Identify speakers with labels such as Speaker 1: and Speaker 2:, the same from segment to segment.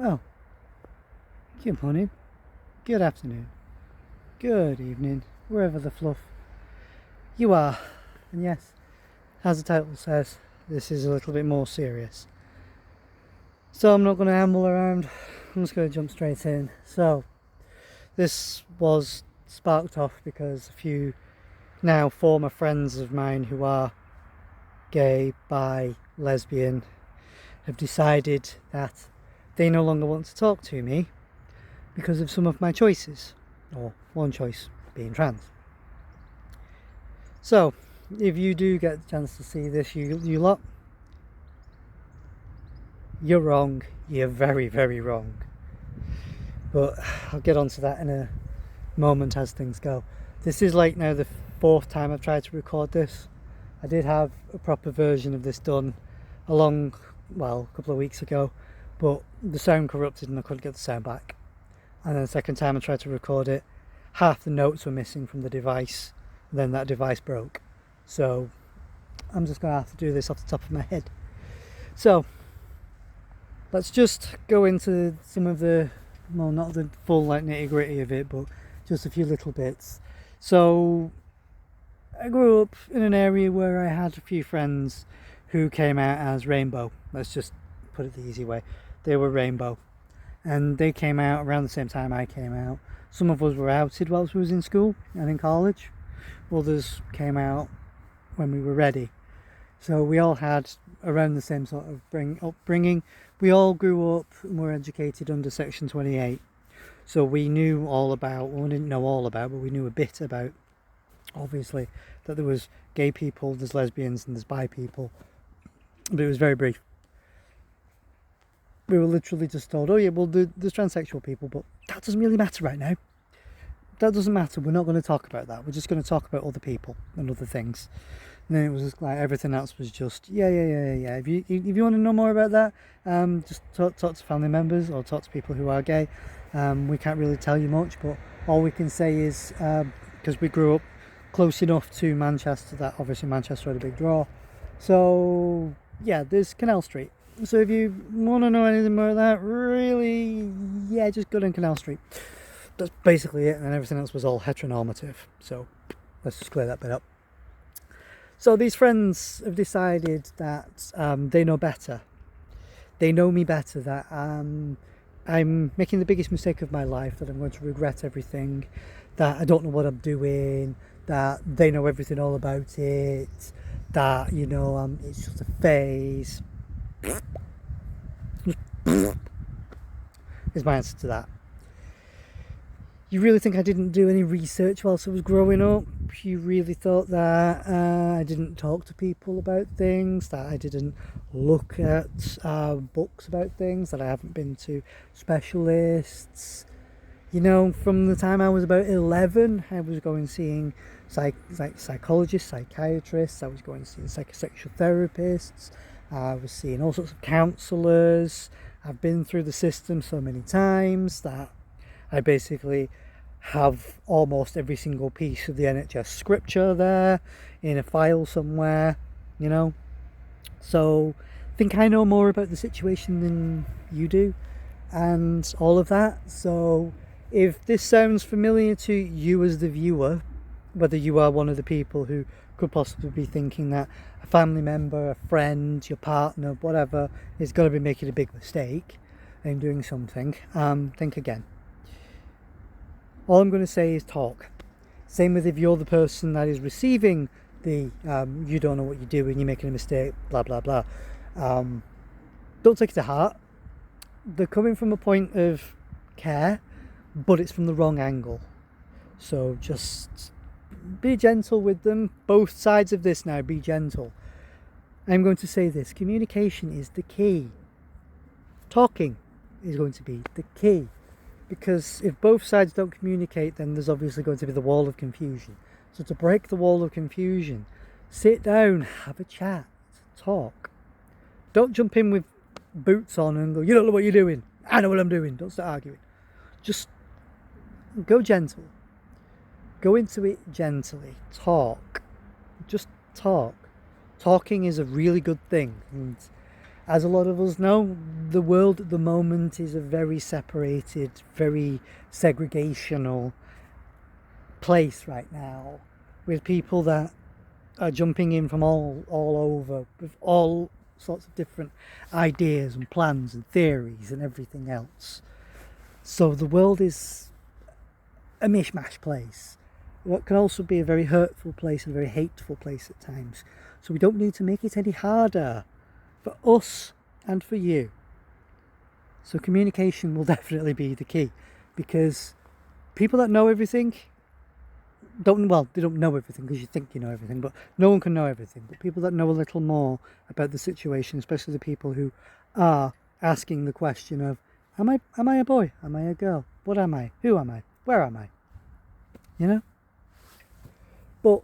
Speaker 1: Oh, good morning, good afternoon, good evening, wherever the fluff you are. And yes, as the title says, this is a little bit more serious. So I'm not going to amble around, I'm just going to jump straight in. So, this was sparked off because a few now former friends of mine who are gay, bi, lesbian have decided that they no longer want to talk to me because of some of my choices, or one choice being trans. So, if you do get the chance to see this, you lot, you're wrong. You're very, very wrong. But I'll get onto that in a moment as things go. This is like now the fourth time I've tried to record this. I did have a proper version of this done a couple of weeks ago, but the sound corrupted and I couldn't get the sound back. And then the second time I tried to record it, half the notes were missing from the device, and then that device broke. So I'm just going to have to do this off the top of my head. So let's just go into some of the, well, not the full like nitty gritty of it, but just a few little bits. So I grew up in an area where I had a few friends who came out as rainbow. Let's just put it the easy way. They were rainbow. And they came out around the same time I came out. Some of us were outed whilst we was in school and in college. Others came out when we were ready. So we all had around the same sort of upbringing. We all grew up and were educated under Section 28. So we knew all about, well, we didn't know all about, but we knew a bit about, obviously, that there was gay people, there's lesbians and there's bi people. But it was very brief. We were literally just told, oh yeah, well there's transsexual people, but that doesn't really matter right now. That doesn't matter, we're not going to talk about that. We're just going to talk about other people and other things. And then it was just like everything else was just, yeah. If you want to know more about that, just talk to family members or talk to people who are gay. We can't really tell you much, but all we can say is, because we grew up close enough to Manchester, that obviously Manchester had a big draw. So yeah, there's Canal Street. So if you want to know anything more about that, really, yeah, just go down Canal Street. That's basically it, and everything else was all heteronormative. So let's just clear that bit up. So these friends have decided that they know better. They know me better, that I'm making the biggest mistake of my life, that I'm going to regret everything, that I don't know what I'm doing, that they know everything all about it, that, it's just a phase. Is my answer to that. You really think I didn't do any research whilst I was growing up? You really thought that I didn't talk to people about things, that I didn't look at books about things, that I haven't been to specialists? From the time I was about 11, I was going seeing psychologists, psychiatrists, I was going seeing psychosexual therapists, I was seeing all sorts of counsellors. I've been through the system so many times that I basically have almost every single piece of the NHS scripture there in a file somewhere, So I think I know more about the situation than you do and all of that. So if this sounds familiar to you as the viewer, whether you are one of the people who could possibly be thinking that a family member, a friend, your partner, whatever, is going to be making a big mistake in doing something, think again. All I'm going to say is talk. Same with if you're the person that is receiving the you don't know what you're doing, you're making a mistake, blah blah blah. Don't take it to heart. They're coming from a point of care, but it's from the wrong angle. So just be gentle with them. Both sides of this now, be gentle. I'm going to say this: communication is the key. Talking is going to be the key. Because if both sides don't communicate, then there's obviously going to be the wall of confusion. So to break the wall of confusion, sit down, have a chat, talk. Don't jump in with boots on and go, you don't know what you're doing. I know what I'm doing. Don't start arguing. Just go gentle. Go into it gently. Talk. Just talk. Talking is a really good thing. And as a lot of us know, the world at the moment is a very separated, very segregational place right now, with people that are jumping in from all over with all sorts of different ideas and plans and theories and everything else. So the world is a mishmash place. What can also be a very hurtful place and a very hateful place at times. So we don't need to make it any harder for us and for you. So communication will definitely be the key, because people that know everything they don't know everything, because you think you know everything, but no one can know everything. But people that know a little more about the situation, especially the people who are asking the question of, am I a boy? Am I a girl? What am I? Who am I? Where am I? You know? But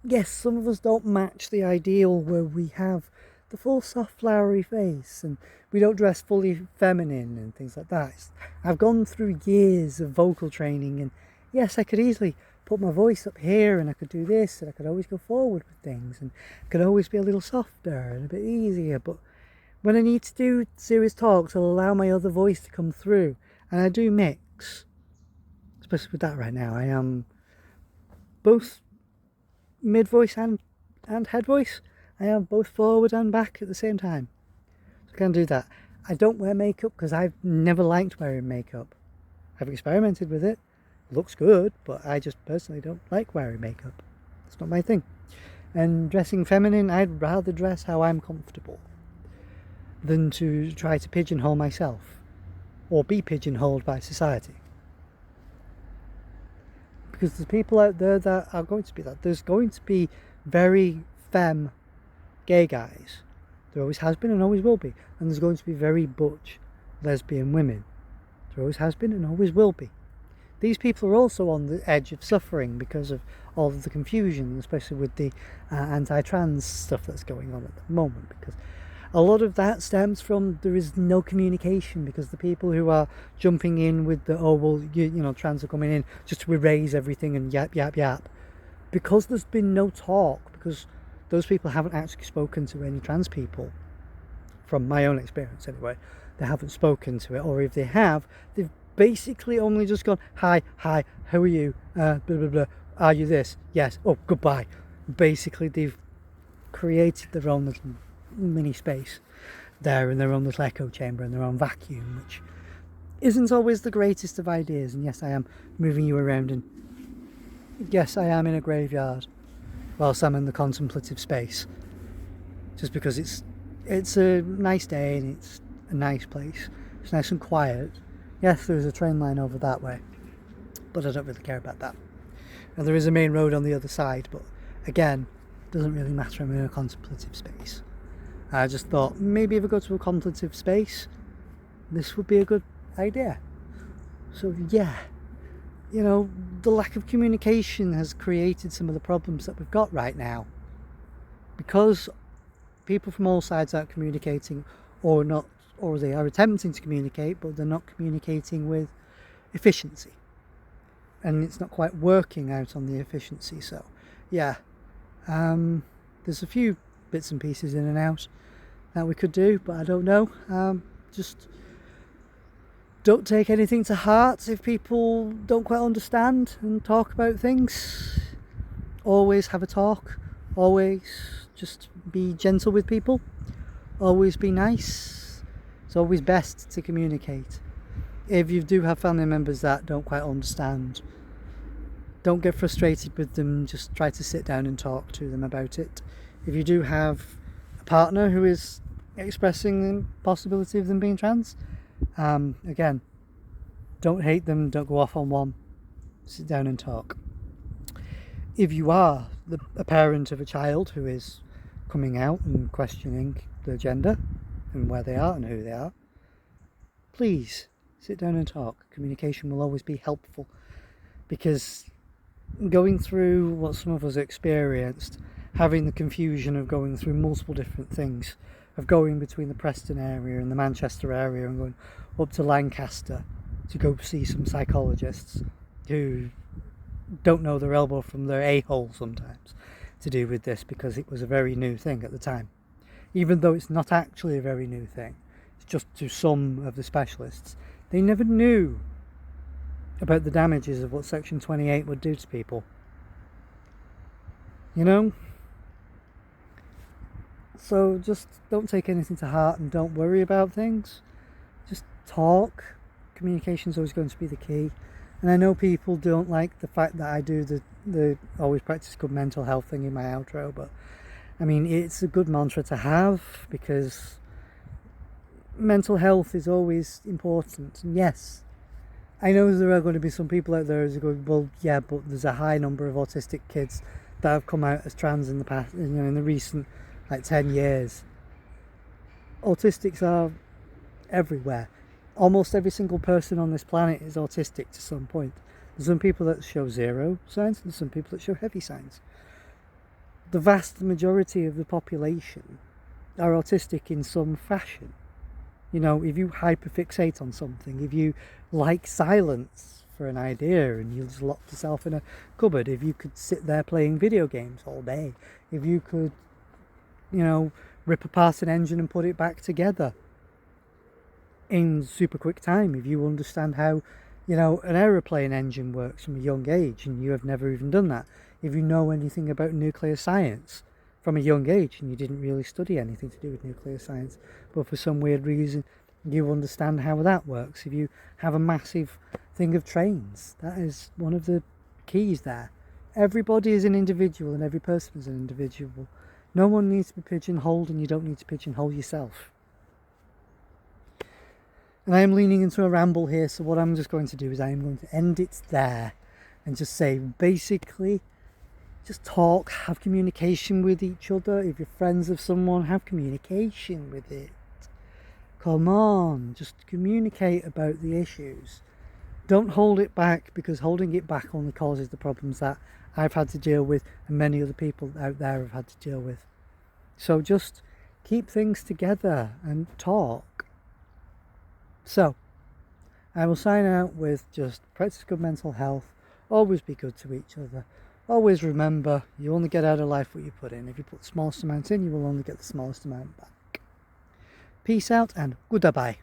Speaker 1: yes, some of us don't match the ideal where we have the full soft flowery face and we don't dress fully feminine and things like that. I've gone through years of vocal training, and yes, I could easily put my voice up here and I could do this, and I could always go forward with things, and I could always be a little softer and a bit easier. But when I need to do serious talks, I'll allow my other voice to come through, and I do mix, especially with that right now. I am both mid voice and head voice. I am both forward and back at the same time, so I can do that. I don't wear makeup because I've never liked wearing makeup. I've experimented with it. It looks good, but I just personally don't like wearing makeup. It's not my thing. And dressing feminine, I'd rather dress how I'm comfortable than to try to pigeonhole myself or be pigeonholed by society. Because there's people out there that are going to be that. There's going to be very femme gay guys. There always has been and always will be. And there's going to be very butch lesbian women. There always has been and always will be. These people are also on the edge of suffering because of all of the confusion, especially with the anti-trans stuff that's going on at the moment, because a lot of that stems from there is no communication, because the people who are jumping in with the, oh well, you know, trans are coming in just to erase everything and yap, because there's been no talk, because those people haven't actually spoken to any trans people, from my own experience anyway. They haven't spoken to it, or if they have, they've basically only just gone, hi, how are you, blah blah blah, are you this, yes, oh goodbye. Basically they've created their own little mini space there, in their own little echo chamber, in their own vacuum, which isn't always the greatest of ideas. And yes, I am moving you around, and yes, I am in a graveyard whilst I'm in the contemplative space, just because it's a nice day and it's a nice place. It's nice and quiet. Yes, there's a train line over that way, but I don't really care about that. And there is a main road on the other side, but again, doesn't really matter. I'm in a contemplative space. I just thought maybe if I go to a contemplative space, this would be a good idea. So yeah, you know, the lack of communication has created some of the problems that we've got right now, because people from all sides aren't communicating, or not, or they are attempting to communicate, but they're not communicating with efficiency, and it's not quite working out on the efficiency. So yeah, there's a few bits and pieces in and out that we could do, but I don't know. Just don't take anything to heart if people don't quite understand and talk about things. Always have a talk. Always just be gentle with people. Always be nice. It's always best to communicate. If you do have family members that don't quite understand, don't get frustrated with them. Just try to sit down and talk to them about it. If you do have a partner who is expressing the possibility of them being trans, again, don't hate them, don't go off on one. Sit down and talk. If you are a parent of a child who is coming out and questioning their gender and where they are and who they are, please sit down and talk. Communication will always be helpful, because going through what some of us experienced, having the confusion of going through multiple different things, of going between the Preston area and the Manchester area and going up to Lancaster to go see some psychologists who don't know their elbow from their a-hole sometimes to do with this, because it was a very new thing at the time. Even though it's not actually a very new thing, just to some of the specialists. They never knew about the damages of what Section 28 would do to people. You know? So just don't take anything to heart and don't worry about things. Just talk. Communication is always going to be the key. And I know people don't like the fact that I do the always practice good mental health thing in my outro, but I mean, it's a good mantra to have, because mental health is always important. And yes, I know there are going to be some people out there who are going, well, yeah, but there's a high number of autistic kids that have come out as trans in the past, you know, in the recent 10 years. Autistics are everywhere. Almost every single person on this planet is autistic to some point. There's some people that show zero signs, and some people that show heavy signs. The vast majority of the population are autistic in some fashion. You know, if you hyperfixate on something, if you like silence for an idea and you just lock yourself in a cupboard, if you could sit there playing video games all day, if you could, you know, rip apart an engine and put it back together in super quick time, if you understand how, you know, an aeroplane engine works from a young age and you have never even done that, if you know anything about nuclear science from a young age and you didn't really study anything to do with nuclear science, but for some weird reason you understand how that works, if you have a massive thing of trains, that is one of the keys there. Everybody is an individual and every person is an individual. No one needs to be pigeonholed, and you don't need to pigeonhole yourself. And I am leaning into a ramble here, so what I'm just going to do is I am going to end it there and just say, basically, just talk, have communication with each other. If you're friends of someone, have communication with it. Come on, just communicate about the issues. Don't hold it back, because holding it back only causes the problems that I've had to deal with and many other people out there have had to deal with. So just keep things together and talk. So, I will sign out with just practice good mental health, always be good to each other, always remember you only get out of life what you put in. If you put the smallest amount in, you will only get the smallest amount back. Peace out and goodbye.